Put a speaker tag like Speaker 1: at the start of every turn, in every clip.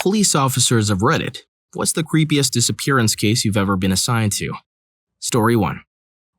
Speaker 1: Police officers have read it. What's the creepiest disappearance case you've ever been assigned to? Story 1.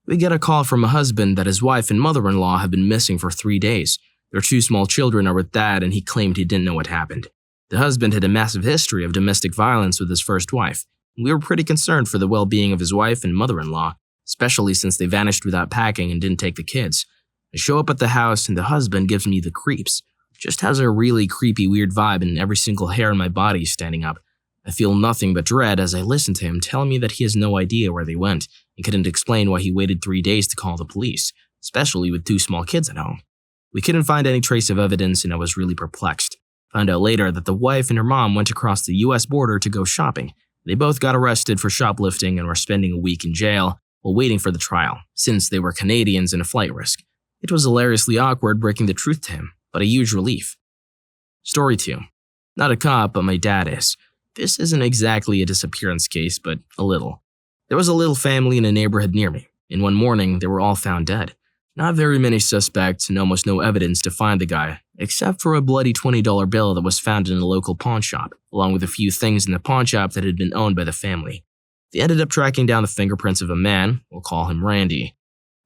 Speaker 1: We get a call from a husband that his wife and mother-in-law have been missing for 3 days. Their 2 small children are with dad, and he claimed he didn't know what happened. The husband had a massive history of domestic violence with his first wife. We were pretty concerned for the well-being of his wife and mother-in-law, especially since they vanished without packing and didn't take the kids. I show up at the house and the husband gives me the creeps. Just has a really creepy, weird vibe and every single hair in my body is standing up. I feel nothing but dread as I listen to him telling me that he has no idea where they went and couldn't explain why he waited 3 days to call the police, especially with 2 small kids at home. We couldn't find any trace of evidence and I was really perplexed. Found out later that the wife and her mom went across the US border to go shopping. They both got arrested for shoplifting and were spending a week in jail while waiting for the trial, since they were Canadians and a flight risk. It was hilariously awkward breaking the truth to him, but a huge relief. Story 2. Not a cop, but my dad is. This isn't exactly a disappearance case, but a little. There was a little family in a neighborhood near me, and one morning they were all found dead. Not very many suspects and almost no evidence to find the guy, except for a bloody $20 bill that was found in a local pawn shop, along with a few things in the pawn shop that had been owned by the family. They ended up tracking down the fingerprints of a man, we'll call him Randy.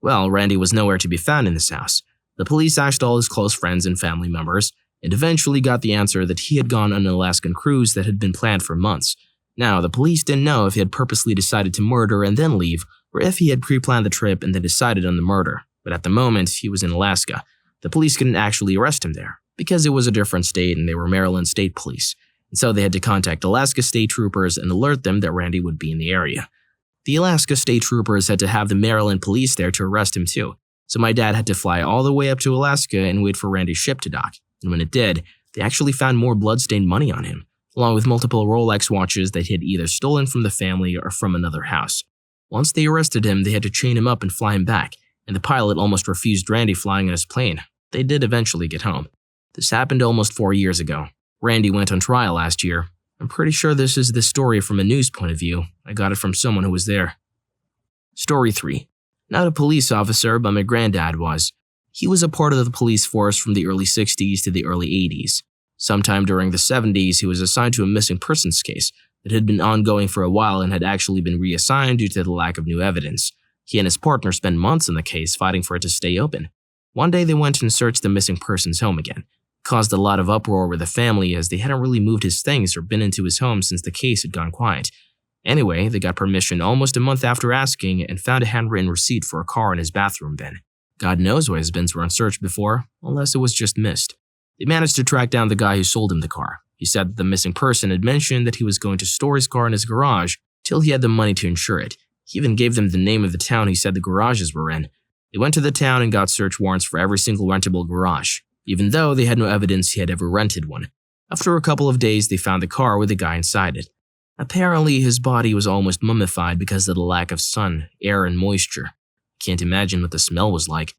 Speaker 1: Well, Randy was nowhere to be found in this house. The police asked all his close friends and family members, and eventually got the answer that he had gone on an Alaskan cruise that had been planned for months. Now, the police didn't know if he had purposely decided to murder and then leave, or if he had pre-planned the trip and then decided on the murder. But at the moment, he was in Alaska. The police couldn't actually arrest him there, because it was a different state and they were Maryland State Police. And so they had to contact Alaska State Troopers and alert them that Randy would be in the area. The Alaska State Troopers had to have the Maryland Police there to arrest him too. So my dad had to fly all the way up to Alaska and wait for Randy's ship to dock. And when it did, they actually found more bloodstained money on him, along with multiple Rolex watches that he had either stolen from the family or from another house. Once they arrested him, they had to chain him up and fly him back, and the pilot almost refused Randy flying on his plane. They did eventually get home. This happened almost 4 years ago. Randy went on trial last year. I'm pretty sure this is the story from a news point of view. I got it from someone who was there. Story 3. Not a police officer, but my granddad was. He was a part of the police force from the early 60s to the early 80s. Sometime during the 70s, he was assigned to a missing persons case that had been ongoing for a while and had actually been reassigned due to the lack of new evidence. He and his partner spent months in the case fighting for it to stay open. One day they went and searched the missing person's home again. It caused a lot of uproar with the family as they hadn't really moved his things or been into his home since the case had gone quiet. Anyway, they got permission almost a month after asking and found a handwritten receipt for a car in his bathroom bin. God knows why his bins were unsearched before, unless it was just missed. They managed to track down the guy who sold him the car. He said that the missing person had mentioned that he was going to store his car in his garage till he had the money to insure it. He even gave them the name of the town he said the garages were in. They went to the town and got search warrants for every single rentable garage, even though they had no evidence he had ever rented one. After a couple of days, they found the car with the guy inside it. Apparently, his body was almost mummified because of the lack of sun, air, and moisture. Can't imagine what the smell was like.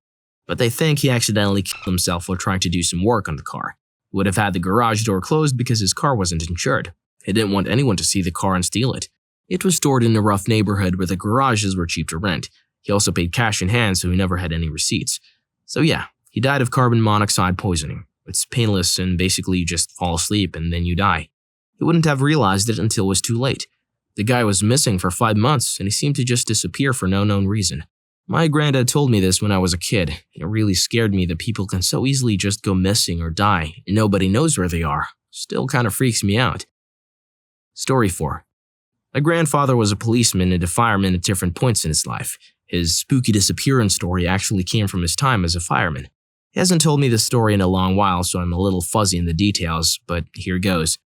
Speaker 1: But they think he accidentally killed himself while trying to do some work on the car. He would have had the garage door closed because his car wasn't insured. He didn't want anyone to see the car and steal it. It was stored in a rough neighborhood where the garages were cheap to rent. He also paid cash in hand, so he never had any receipts. So yeah, he died of carbon monoxide poisoning. It's painless and basically you just fall asleep and then you die. He wouldn't have realized it until it was too late. The guy was missing for 5 months and he seemed to just disappear for no known reason. My granddad told me this when I was a kid, and it really scared me that people can so easily just go missing or die and nobody knows where they are. Still kind of freaks me out. Story 4. My grandfather was a policeman and a fireman at different points in his life. His spooky disappearance story actually came from his time as a fireman. He hasn't told me this story in a long while, so I'm a little fuzzy in the details, but here goes.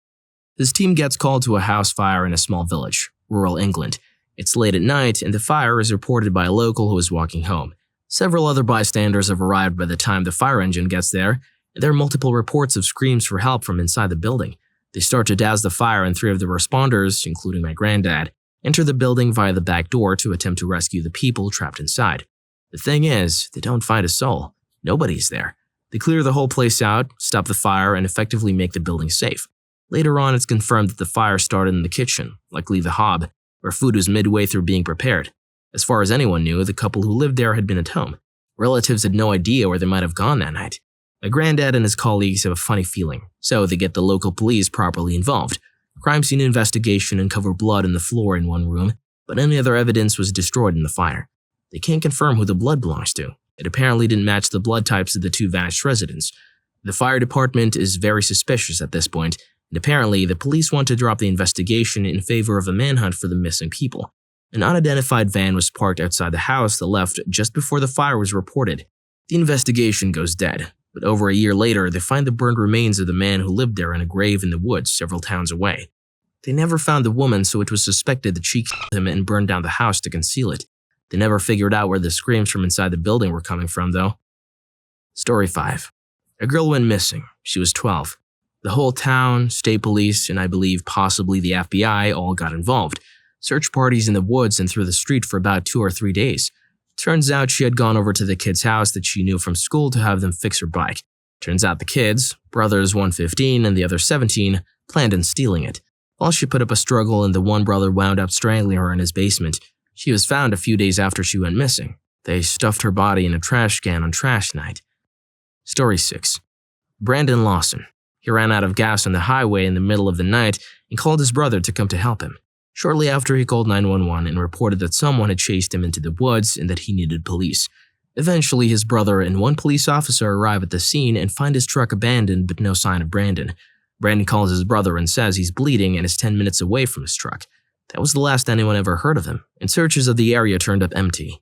Speaker 1: His team gets called to a house fire in a small village, rural England. It's late at night, and the fire is reported by a local who is walking home. Several other bystanders have arrived by the time the fire engine gets there, and there are multiple reports of screams for help from inside the building. They start to douse the fire, and 3 of the responders, including my granddad, enter the building via the back door to attempt to rescue the people trapped inside. The thing is, they don't find a soul. Nobody's there. They clear the whole place out, stop the fire, and effectively make the building safe. Later on, it's confirmed that the fire started in the kitchen, likely the hob, where food was midway through being prepared. As far as anyone knew, the couple who lived there had been at home. Relatives had no idea where they might have gone that night. My granddad and his colleagues have a funny feeling, so they get the local police properly involved. Crime scene investigation uncovered blood on the floor in one room, but any other evidence was destroyed in the fire. They can't confirm who the blood belongs to. It apparently didn't match the blood types of the two vanished residents. The fire department is very suspicious at this point, and apparently the police want to drop the investigation in favor of a manhunt for the missing people. An unidentified van was parked outside the house that left just before the fire was reported. The investigation goes dead, but over a year later they find the burned remains of the man who lived there in a grave in the woods several towns away. They never found the woman, so it was suspected that she killed him and burned down the house to conceal it. They never figured out where the screams from inside the building were coming from, though. Story 5. A girl went missing. She was 12. The whole town, state police, and I believe possibly the FBI all got involved. Search parties in the woods and through the street for about 2 or 3 days. Turns out she had gone over to the kid's house that she knew from school to have them fix her bike. Turns out the kids, brothers one 15 and the other 17, planned on stealing it. While she put up a struggle and the one brother wound up strangling her in his basement, she was found a few days after she went missing. They stuffed her body in a trash can on trash night. Story 6. Brandon Lawson. He ran out of gas on the highway in the middle of the night and called his brother to come to help him. Shortly after, he called 911 and reported that someone had chased him into the woods and that he needed police. Eventually, his brother and one police officer arrive at the scene and find his truck abandoned but no sign of Brandon. Brandon calls his brother and says he's bleeding and is 10 minutes away from his truck. That was the last anyone ever heard of him, and searches of the area turned up empty.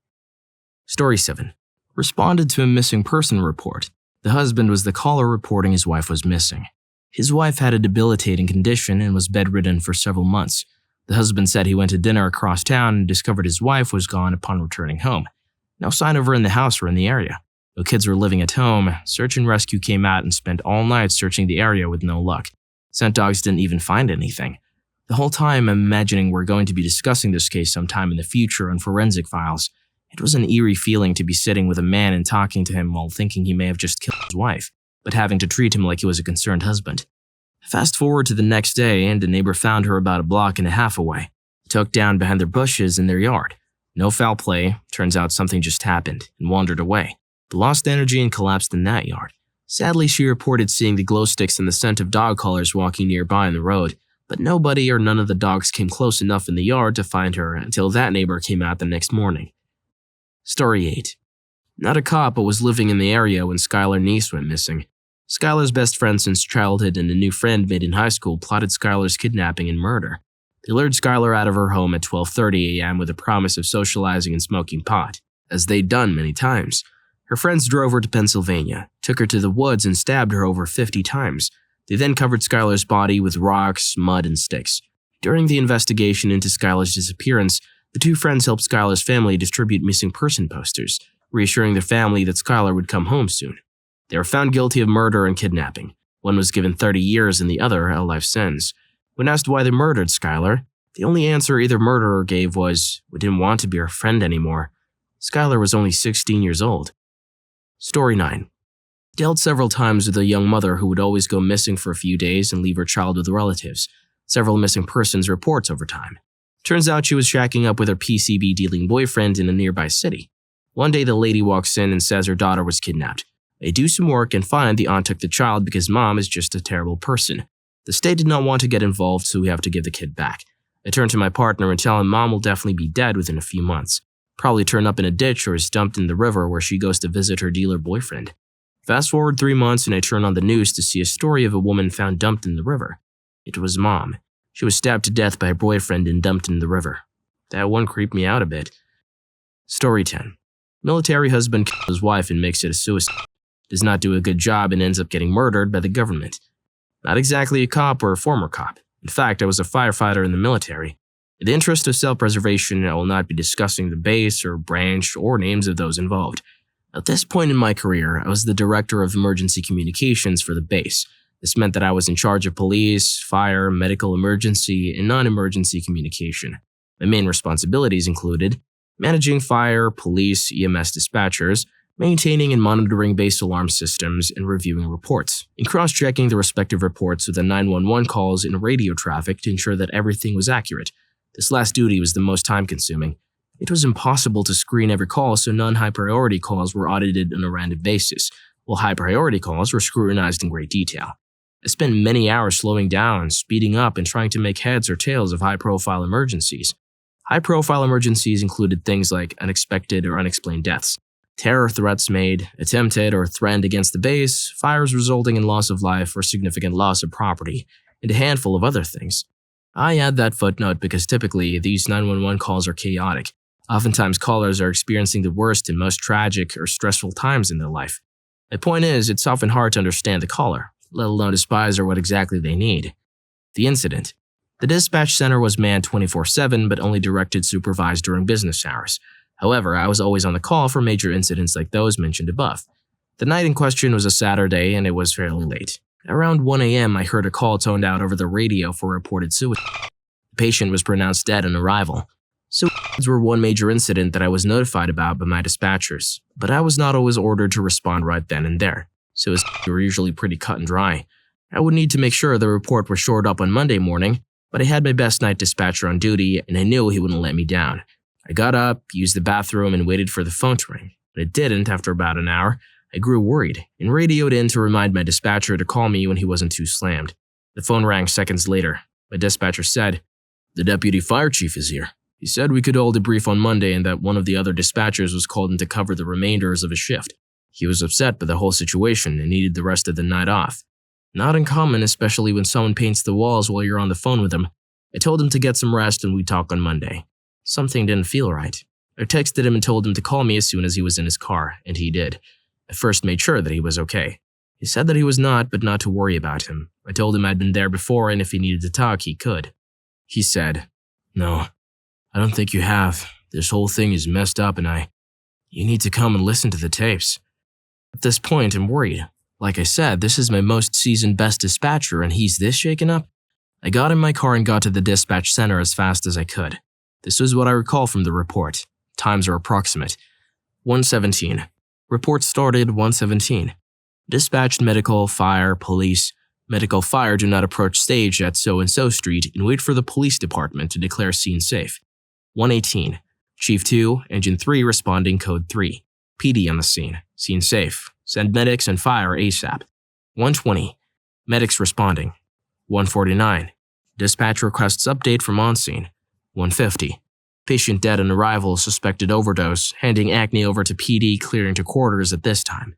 Speaker 1: Story 7. Responded to a missing person report. The husband was the caller reporting his wife was missing. His wife had a debilitating condition and was bedridden for several months. The husband said he went to dinner across town and discovered his wife was gone upon returning home. No sign of her in the house or in the area. Though kids were living at home, search and rescue came out and spent all night searching the area with no luck. Scent dogs didn't even find anything. The whole time I'm imagining we're going to be discussing this case sometime in the future on Forensic Files. It was an eerie feeling to be sitting with a man and talking to him while thinking he may have just killed his wife, but having to treat him like he was a concerned husband. Fast forward to the next day, and a neighbor found her about a block and a half away, tucked down behind their bushes in their yard. No foul play, turns out something just happened, and wandered away, but lost energy and collapsed in that yard. Sadly, she reported seeing the glow sticks and the scent of dog collars walking nearby on the road, but nobody or none of the dogs came close enough in the yard to find her until that neighbor came out the next morning. Story 8. Not a cop, but was living in the area when Skylar Neese went missing. Skylar's best friend since childhood and a new friend made in high school plotted Skylar's kidnapping and murder. They lured Skylar out of her home at 12:30 a.m. with a promise of socializing and smoking pot, as they'd done many times. Her friends drove her to Pennsylvania, took her to the woods and stabbed her over 50 times. They then covered Skylar's body with rocks, mud, and sticks. During the investigation into Skylar's disappearance, the two friends helped Skylar's family distribute missing person posters, reassuring their family that Skylar would come home soon. They were found guilty of murder and kidnapping. One was given 30 years and the other a life sentence. When asked why they murdered Skylar, the only answer either murderer gave was, "We didn't want to be her friend anymore." Skylar was only 16 years old. Story 9. Dealt several times with a young mother who would always go missing for a few days and leave her child with relatives. Several missing persons reports over time. Turns out she was shacking up with her PCB-dealing boyfriend in a nearby city. One day the lady walks in and says her daughter was kidnapped. They do some work and find the aunt took the child because mom is just a terrible person. The state did not want to get involved, so we have to give the kid back. I turn to my partner and tell him mom will definitely be dead within a few months. Probably turn up in a ditch or is dumped in the river where she goes to visit her dealer boyfriend. Fast forward 3 months and I turn on the news to see a story of a woman found dumped in the river. It was mom. She was stabbed to death by her boyfriend and dumped in the river. That one creeped me out a bit. Story 10. Military husband kills his wife and makes it a suicide. Does not do a good job and ends up getting murdered by the government. Not exactly a cop or a former cop. In fact, I was a firefighter in the military. In the interest of self-preservation, I will not be discussing the base or branch or names of those involved. At this point in my career, I was the director of emergency communications for the base. This meant that I was in charge of police, fire, medical emergency, and non-emergency communication. My main responsibilities included managing fire, police, EMS dispatchers, maintaining and monitoring base alarm systems, and reviewing reports, and cross-checking the respective reports with the 911 calls and radio traffic to ensure that everything was accurate. This last duty was the most time-consuming. It was impossible to screen every call, so non-high-priority calls were audited on a random basis, while high-priority calls were scrutinized in great detail. I spent many hours slowing down, speeding up, and trying to make heads or tails of high-profile emergencies. High-profile emergencies included things like unexpected or unexplained deaths, terror threats made, attempted or threatened against the base, fires resulting in loss of life or significant loss of property, and a handful of other things. I add that footnote because typically these 911 calls are chaotic. Oftentimes callers are experiencing the worst and most tragic or stressful times in their life. My point is, it's often hard to understand the caller, let alone despise or what exactly they need. The incident. The dispatch center was manned 24/7 but only directed supervised during business hours. However, I was always on the call for major incidents like those mentioned above. The night in question was a Saturday and it was fairly late. Around 1 a.m., I heard a call toned out over the radio for reported suicide. The patient was pronounced dead on arrival. Suicides were one major incident that I was notified about by my dispatchers, but I was not always ordered to respond right then and there. Suicides were usually pretty cut and dry. I would need to make sure the report was shored up on Monday morning, but I had my best night dispatcher on duty and I knew he wouldn't let me down. I got up, used the bathroom, and waited for the phone to ring. But it didn't after about an hour. I grew worried and radioed in to remind my dispatcher to call me when he wasn't too slammed. The phone rang seconds later. My dispatcher said, "The deputy fire chief is here. He said we could all debrief on Monday and that one of the other dispatchers was called in to cover the remainders of his shift. He was upset by the whole situation and needed the rest of the night off. Not uncommon, especially when someone paints the walls while you're on the phone with him. I told him to get some rest and we'd talk on Monday. Something didn't feel right. I texted him and told him to call me as soon as he was in his car, and he did. I first made sure that he was okay. He said that he was not, but not to worry about him. I told him I'd been there before and if he needed to talk, he could. He said, 'No, I don't think you have. This whole thing is messed up and you need to come and listen to the tapes.' At this point, I'm worried. Like I said, this is my most seasoned best dispatcher and he's this shaken up? I got in my car and got to the dispatch center as fast as I could. This was what I recall from the report. Times are approximate. 1:17. Report started 1:17. Dispatched medical, fire, police. Medical fire do not approach stage at so-and-so street and wait for the police department to declare scene safe. 1:18. Chief 2, Engine 3 responding code 3. PD on the scene. Scene safe. Send medics and fire ASAP. 1:20. Medics responding. 1:49. Dispatch requests update from on scene. 1:50. Patient dead on arrival, suspected overdose, handing Acne over to PD, clearing to quarters at this time.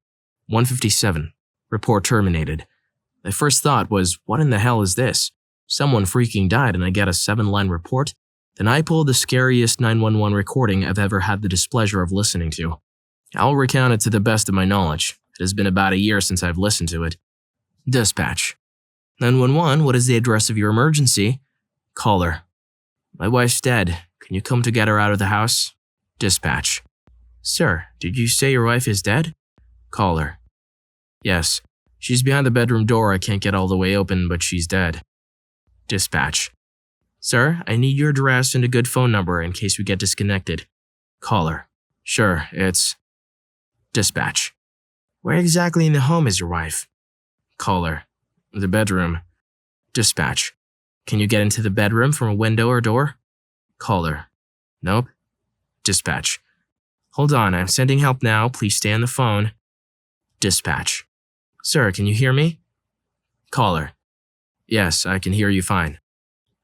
Speaker 1: 1:57. Report terminated. My first thought was, what in the hell is this? Someone freaking died and I get a 7-line report? Then I pulled the scariest 911 recording I've ever had the displeasure of listening to. I'll recount it to the best of my knowledge. It has been about a year since I've listened to it. Dispatch. 911, what is the address of your emergency? Caller. My wife's dead. Can you come to get her out of the house? Dispatch. Sir, did you say your wife is dead? Caller. Yes. She's behind the bedroom door. I can't get all the way open, but she's dead. Dispatch. Sir, I need your address and a good phone number in case we get disconnected. Caller. Sure, it's... Dispatch. Where exactly in the home is your wife? Caller. The bedroom. Dispatch. Can you get into the bedroom from a window or door? Caller. Nope. Dispatch. Hold on, I'm sending help now. Please stay on the phone. Dispatch. Sir, can you hear me? Caller. Yes, I can hear you fine.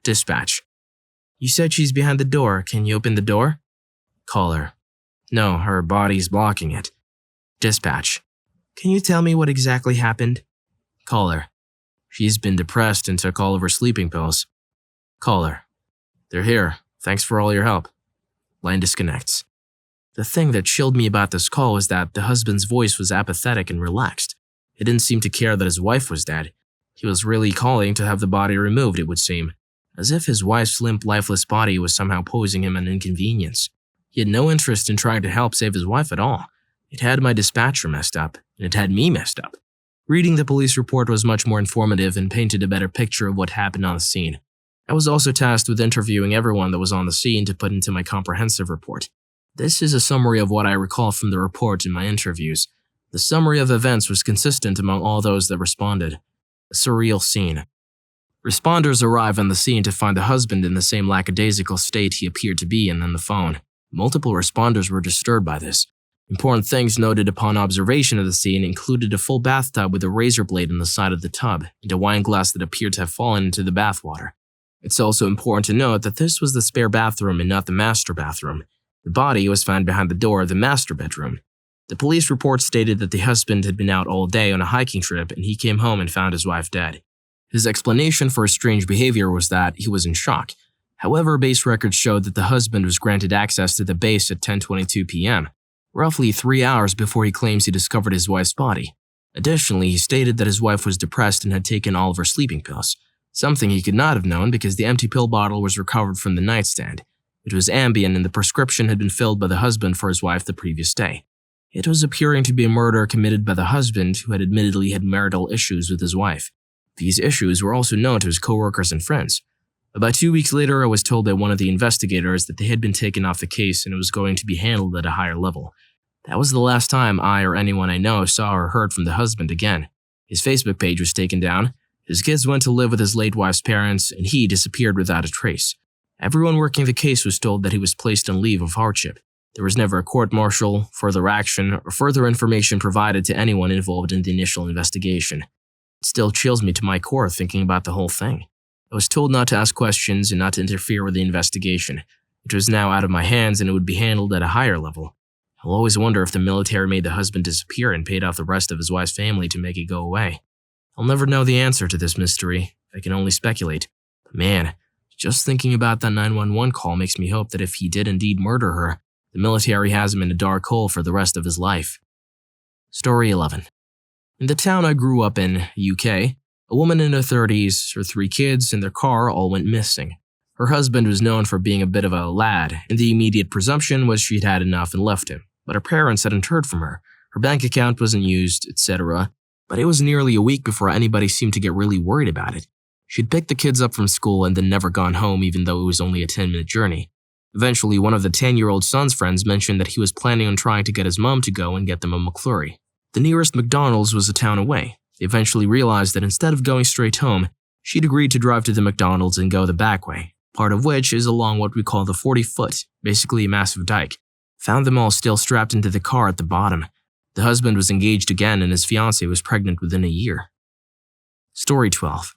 Speaker 1: Dispatch. You said she's behind the door. Can you open the door? Caller. No, her body's blocking it. Dispatch. Can you tell me what exactly happened? Caller. She's been depressed and took all of her sleeping pills. Caller. They're here. Thanks for all your help. Line disconnects. The thing that chilled me about this call was that the husband's voice was apathetic and relaxed. He didn't seem to care that his wife was dead. He was really calling to have the body removed, it would seem, as if his wife's limp, lifeless body was somehow posing him an inconvenience. He had no interest in trying to help save his wife at all. It had my dispatcher messed up, and it had me messed up. Reading the police report was much more informative and painted a better picture of what happened on the scene. I was also tasked with interviewing everyone that was on the scene to put into my comprehensive report. This is a summary of what I recall from the report in my interviews. The summary of events was consistent among all those that responded. A surreal scene. Responders arrive on the scene to find the husband in the same lackadaisical state he appeared to be in on the phone. Multiple responders were disturbed by this, Important things noted upon observation of the scene included a full bathtub with a razor blade on the side of the tub and a wine glass that appeared to have fallen into the bathwater. It's also important to note that this was the spare bathroom and not the master bathroom. The body was found behind the door of the master bedroom. The police report stated that the husband had been out all day on a hiking trip and he came home and found his wife dead. His explanation for his strange behavior was that he was in shock. However, base records showed that the husband was granted access to the base at 10:22 p.m., roughly 3 hours before he claims he discovered his wife's body. Additionally, he stated that his wife was depressed and had taken all of her sleeping pills, something he could not have known because the empty pill bottle was recovered from the nightstand. It was Ambien and the prescription had been filled by the husband for his wife the previous day. It was appearing to be a murder committed by the husband who had admittedly had marital issues with his wife. These issues were also known to his coworkers and friends. About 2 weeks later, I was told by one of the investigators that they had been taken off the case and it was going to be handled at a higher level. That was the last time I or anyone I know saw or heard from the husband again. His Facebook page was taken down, his kids went to live with his late wife's parents, and he disappeared without a trace. Everyone working the case was told that he was placed on leave of hardship. There was never a court-martial, further action, or further information provided to anyone involved in the initial investigation. It still chills me to my core thinking about the whole thing. I was told not to ask questions and not to interfere with the investigation. It was now out of my hands and it would be handled at a higher level. I'll always wonder if the military made the husband disappear and paid off the rest of his wife's family to make it go away. I'll never know the answer to this mystery. I can only speculate. But man, just thinking about that 911 call makes me hope that if he did indeed murder her, the military has him in a dark hole for the rest of his life. Story 11. In the town I grew up in, UK, a woman in her 30s, her 3 kids, and their car all went missing. Her husband was known for being a bit of a lad, and the immediate presumption was she'd had enough and left him. But her parents hadn't heard from her. Her bank account wasn't used, etc. But it was nearly a week before anybody seemed to get really worried about it. She'd picked the kids up from school and then never gone home even though it was only a 10-minute journey. Eventually, one of the 10-year-old son's friends mentioned that he was planning on trying to get his mom to go and get them a McFlurry. The nearest McDonald's was a town away. They eventually realized that instead of going straight home, she'd agreed to drive to the McDonald's and go the back way, part of which is along what we call the 40-foot, basically a massive dike. Found them all still strapped into the car at the bottom. The husband was engaged again and his fiancée was pregnant within a year. Story 12.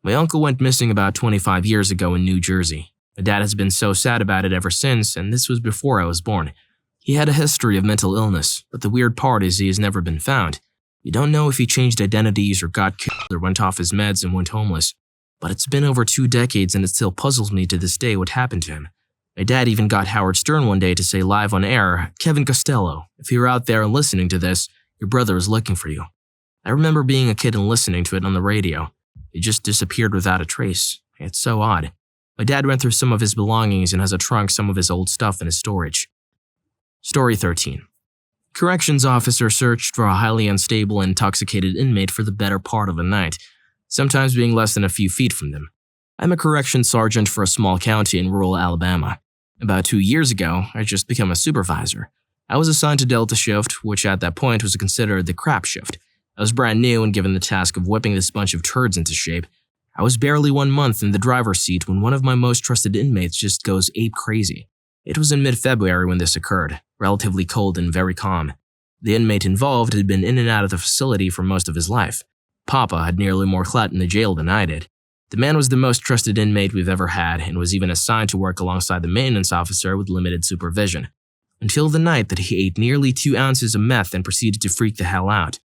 Speaker 1: My uncle went missing about 25 years ago in New Jersey. My dad has been so sad about it ever since, and this was before I was born. He had a history of mental illness, but the weird part is he has never been found. You don't know if he changed identities or got killed or went off his meds and went homeless. But it's been over 2 decades and it still puzzles me to this day what happened to him. My dad even got Howard Stern one day to say live on air, "Kevin Costello, if you're out there and listening to this, your brother is looking for you." I remember being a kid and listening to it on the radio. It just disappeared without a trace. It's so odd. My dad went through some of his belongings and has a trunk some of his old stuff in his storage. Story 13. Corrections officer searched for a highly unstable and intoxicated inmate for the better part of a night, sometimes being less than a few feet from them. I'm a corrections sergeant for a small county in rural Alabama. About 2 years ago, I just became a supervisor. I was assigned to Delta shift, which at that point was considered the crap shift. I was brand new and given the task of whipping this bunch of turds into shape. I was barely 1 month in the driver's seat when one of my most trusted inmates just goes ape crazy. It was in mid-February when this occurred, relatively cold and very calm. The inmate involved had been in and out of the facility for most of his life. Papa had nearly more clout in the jail than I did. The man was the most trusted inmate we've ever had and was even assigned to work alongside the maintenance officer with limited supervision. Until the night that he ate nearly 2 ounces of meth and proceeded to freak the hell out.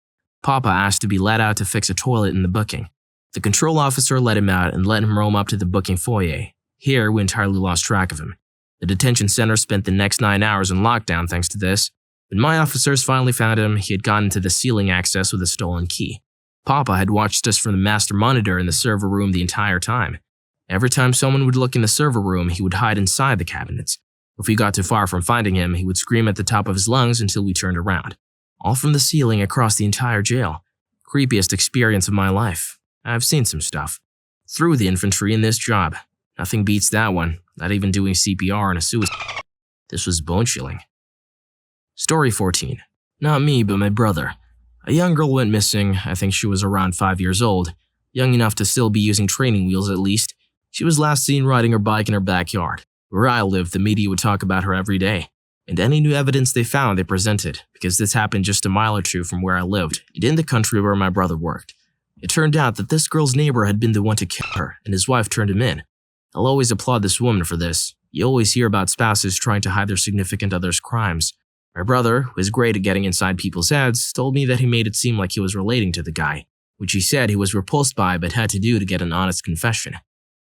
Speaker 1: Papa asked to be let out to fix a toilet in the booking. The control officer let him out and let him roam up to the booking foyer. Here, we entirely lost track of him. The detention center spent the next 9 hours in lockdown thanks to this. When my officers finally found him, he had gotten to the ceiling access with a stolen key. Papa had watched us from the master monitor in the server room the entire time. Every time someone would look in the server room, he would hide inside the cabinets. If we got too far from finding him, he would scream at the top of his lungs until we turned around. All from the ceiling across the entire jail. Creepiest experience of my life. I've seen some stuff. Through the infantry in this job. Nothing beats that one, not even doing CPR on a suicide. This was bone-chilling. Story 14. Not me, but my brother. A young girl went missing. I think she was around 5 years old. Young enough to still be using training wheels at least. She was last seen riding her bike in her backyard. Where I lived, the media would talk about her every day. and any new evidence they found they presented, because this happened just a mile or two from where I lived and in the country where my brother worked. It turned out that this girl's neighbor had been the one to kill her, and his wife turned him in. I'll always applaud this woman for this. You always hear about spouses trying to hide their significant other's crimes. My brother, who is great at getting inside people's heads, told me that he made it seem like he was relating to the guy, which he said he was repulsed by but had to do to get an honest confession.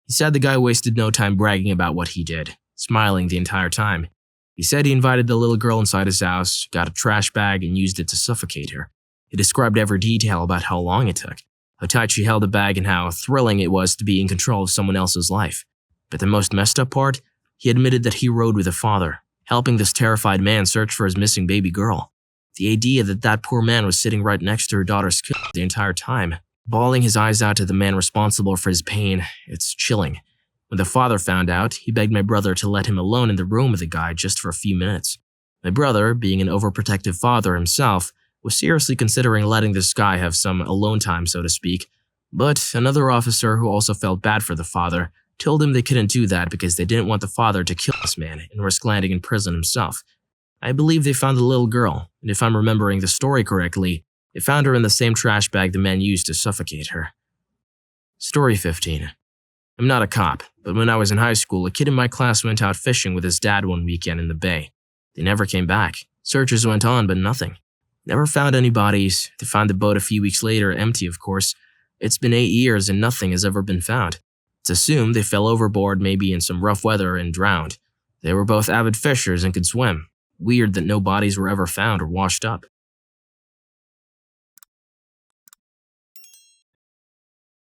Speaker 1: He said the guy wasted no time bragging about what he did, smiling the entire time. He said he invited the little girl inside his house, got a trash bag, and used it to suffocate her. He described every detail about how long it took, how tight she held the bag, and how thrilling it was to be in control of someone else's life. But the most messed up part? He admitted that he rode with the father, helping this terrified man search for his missing baby girl. The idea that that poor man was sitting right next to her daughter's killer the entire time, bawling his eyes out to the man responsible for his pain, it's chilling. When the father found out, he begged my brother to let him alone in the room with the guy just for a few minutes. My brother, being an overprotective father himself, was seriously considering letting this guy have some alone time, so to speak, but another officer who also felt bad for the father told him they couldn't do that because they didn't want the father to kill this man and risk landing in prison himself. I believe they found the little girl, and if I'm remembering the story correctly, they found her in the same trash bag the man used to suffocate her. Story 15. I'm not a cop, but when I was in high school, a kid in my class went out fishing with his dad one weekend in the bay. They never came back. Searches went on, but nothing. Never found any bodies. They found the boat a few weeks later, empty of course. It's been 8 years and nothing has ever been found. It's assumed they fell overboard maybe in some rough weather and drowned. They were both avid fishers and could swim. Weird that no bodies were ever found or washed up.